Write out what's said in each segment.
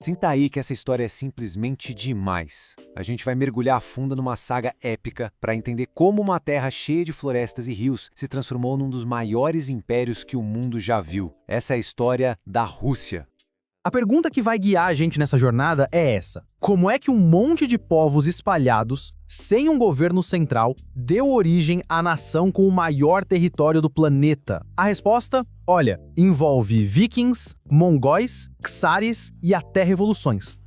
Sinta aí que essa história é simplesmente demais. A gente vai mergulhar a fundo numa saga épica para entender como uma terra cheia de florestas e rios se transformou num dos maiores impérios que o mundo já viu. Essa é a história da Rússia. A pergunta que vai guiar a gente nessa jornada é essa: como é que um monte de povos espalhados, sem um governo central, deu origem à nação com o maior território do planeta? A resposta, olha, envolve vikings, mongóis, czares e até revoluções.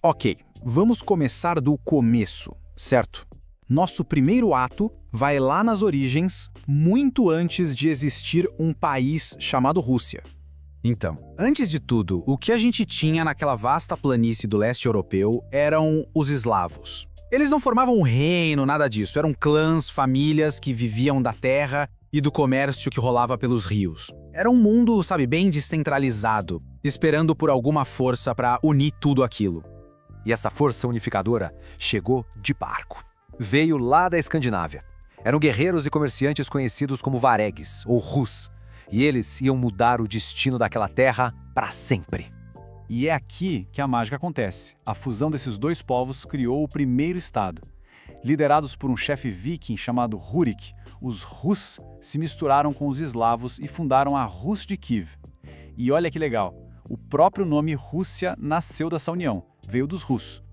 Ok, vamos começar do começo, certo? Nosso primeiro ato vai lá nas origens, muito antes de existir um país chamado Rússia. Então, antes de tudo, o que a gente tinha naquela vasta planície do leste europeu eram os eslavos. Eles não formavam um reino, nada disso, eram clãs, famílias que viviam da terra e do comércio que rolava pelos rios. Era um mundo, sabe, bem descentralizado, esperando por alguma força para unir tudo aquilo. E essa força unificadora chegou de barco. Veio lá da Escandinávia. Eram guerreiros e comerciantes conhecidos como varegues, ou Rus. E eles iam mudar o destino daquela terra para sempre. E é aqui que a mágica acontece. A fusão desses dois povos criou o primeiro estado. Liderados por um chefe viking chamado Rurik, os Rus se misturaram com os eslavos e fundaram a Rus de Kiev. E olha que legal, o próprio nome Rússia nasceu dessa união, veio dos Rus.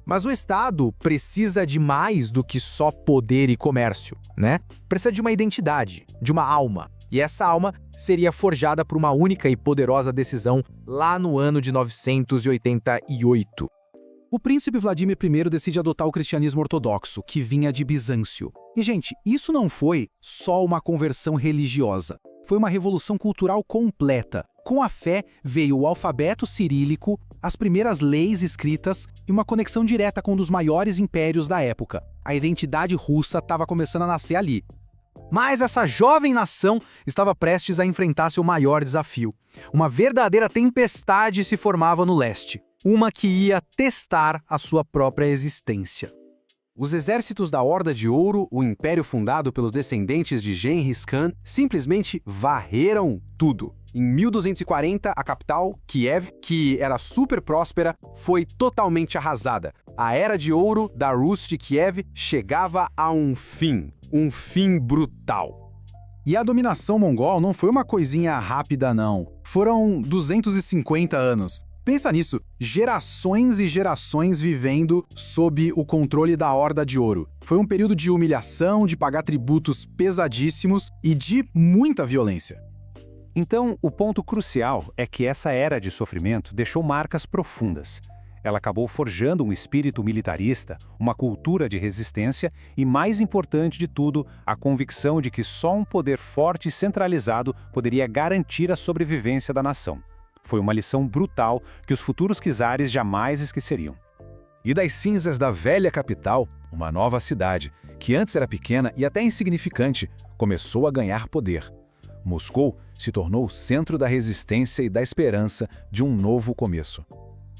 Mas o Estado precisa de mais do que só poder e comércio, né? Precisa de uma identidade, de uma alma. E essa alma seria forjada por uma única e poderosa decisão lá no ano de 988. O príncipe Vladimir I decide adotar o cristianismo ortodoxo, que vinha de Bizâncio. E, gente, isso não foi só uma conversão religiosa. Foi uma revolução cultural completa. Com a fé veio o alfabeto cirílico, as primeiras leis escritas e uma conexão direta com um dos maiores impérios da época. A identidade russa estava começando a nascer ali. Mas essa jovem nação estava prestes a enfrentar seu maior desafio. Uma verdadeira tempestade se formava no leste, uma que ia testar a sua própria existência. Os exércitos da Horda de Ouro, o império fundado pelos descendentes de Genghis Khan, simplesmente varreram tudo. Em 1240, a capital, Kiev, que era super próspera, foi totalmente arrasada. A Era de Ouro da Rus de Kiev chegava a um fim brutal. E a dominação mongol não foi uma coisinha rápida, não. Foram 250 anos. Pensa nisso, gerações e gerações vivendo sob o controle da Horda de Ouro. Foi um período de humilhação, de pagar tributos pesadíssimos e de muita violência. Então, o ponto crucial é que essa era de sofrimento deixou marcas profundas. Ela acabou forjando um espírito militarista, uma cultura de resistência e, mais importante de tudo, a convicção de que só um poder forte e centralizado poderia garantir a sobrevivência da nação. Foi uma lição brutal que os futuros czares jamais esqueceriam. E das cinzas da velha capital, uma nova cidade, que antes era pequena e até insignificante, começou a ganhar poder. Moscou se tornou o centro da resistência e da esperança de um novo começo.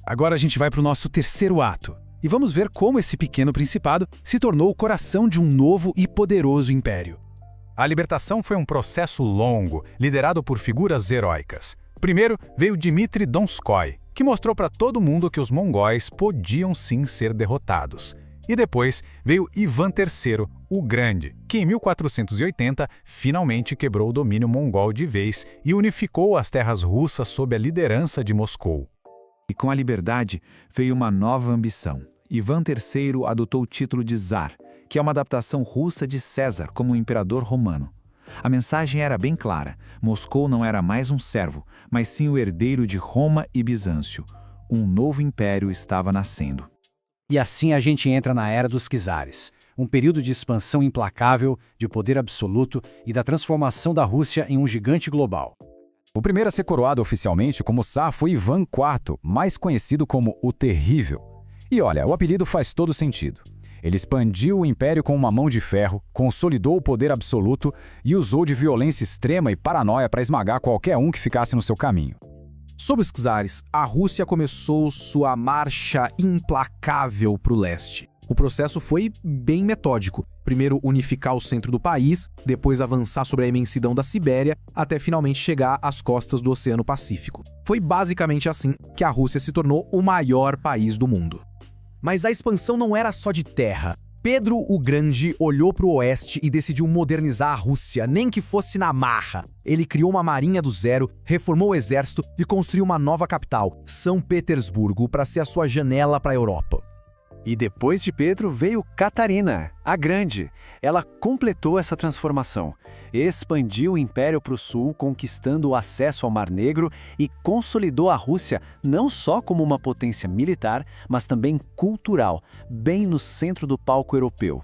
Agora a gente vai para o nosso terceiro ato e vamos ver como esse pequeno principado se tornou o coração de um novo e poderoso império. A libertação foi um processo longo, liderado por figuras heróicas. Primeiro veio Dmitri Donskoy, que mostrou para todo mundo que os mongóis podiam sim ser derrotados. E depois veio Ivan III, o Grande, que em 1480 finalmente quebrou o domínio mongol de vez e unificou as terras russas sob a liderança de Moscou. E com a liberdade veio uma nova ambição. Ivan III adotou o título de Tsar, que é uma adaptação russa de César como imperador romano. A mensagem era bem clara: Moscou não era mais um servo, mas sim o herdeiro de Roma e Bizâncio. Um novo império estava nascendo. E assim a gente entra na Era dos Czares, um período de expansão implacável, de poder absoluto e da transformação da Rússia em um gigante global. O primeiro a ser coroado oficialmente como Tsar foi Ivan IV, mais conhecido como o Terrível. E olha, o apelido faz todo sentido. Ele expandiu o império com uma mão de ferro, consolidou o poder absoluto e usou de violência extrema e paranoia para esmagar qualquer um que ficasse no seu caminho. Sob os czares, a Rússia começou sua marcha implacável para o leste. O processo foi bem metódico. Primeiro unificar o centro do país, depois avançar sobre a imensidão da Sibéria, até finalmente chegar às costas do Oceano Pacífico. Foi basicamente assim que a Rússia se tornou o maior país do mundo. Mas a expansão não era só de terra. Pedro o Grande olhou para o oeste e decidiu modernizar a Rússia, nem que fosse na marra. Ele criou uma marinha do zero, reformou o exército e construiu uma nova capital, São Petersburgo, para ser a sua janela para a Europa. E depois de Pedro veio Catarina, a Grande. Ela completou essa transformação, expandiu o império para o sul, conquistando o acesso ao Mar Negro e consolidou a Rússia não só como uma potência militar, mas também cultural, bem no centro do palco europeu.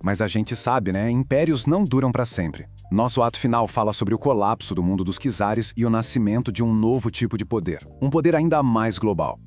Mas a gente sabe, né? Impérios não duram para sempre. Nosso ato final fala sobre o colapso do mundo dos czares e o nascimento de um novo tipo de poder, um poder ainda mais global.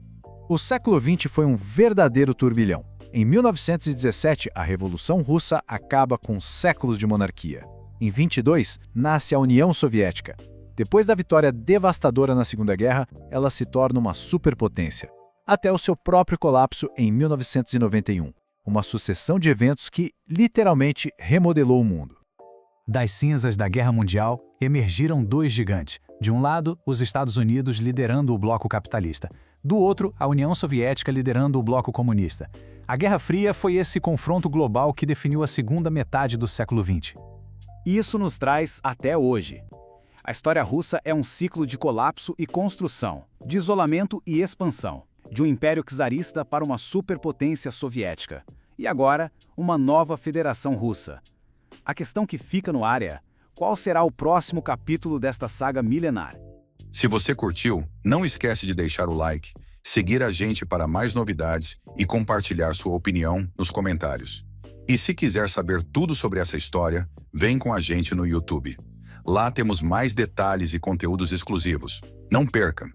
O século XX foi um verdadeiro turbilhão. Em 1917, a Revolução Russa acaba com séculos de monarquia. Em 22, nasce a União Soviética. Depois da vitória devastadora na Segunda Guerra, ela se torna uma superpotência, até o seu próprio colapso em 1991. Uma sucessão de eventos que literalmente remodelou o mundo. Das cinzas da Guerra Mundial, emergiram dois gigantes. De um lado, os Estados Unidos liderando o bloco capitalista. Do outro, a União Soviética liderando o bloco comunista. A Guerra Fria foi esse confronto global que definiu a segunda metade do século XX. Isso nos traz até hoje. A história russa é um ciclo de colapso e construção, de isolamento e expansão, de um império czarista para uma superpotência soviética. E agora, uma nova federação russa. A questão que fica no ar é: qual será o próximo capítulo desta saga milenar? Se você curtiu, não esquece de deixar o like, seguir a gente para mais novidades e compartilhar sua opinião nos comentários. E se quiser saber tudo sobre essa história, vem com a gente no YouTube. Lá temos mais detalhes e conteúdos exclusivos. Não perca!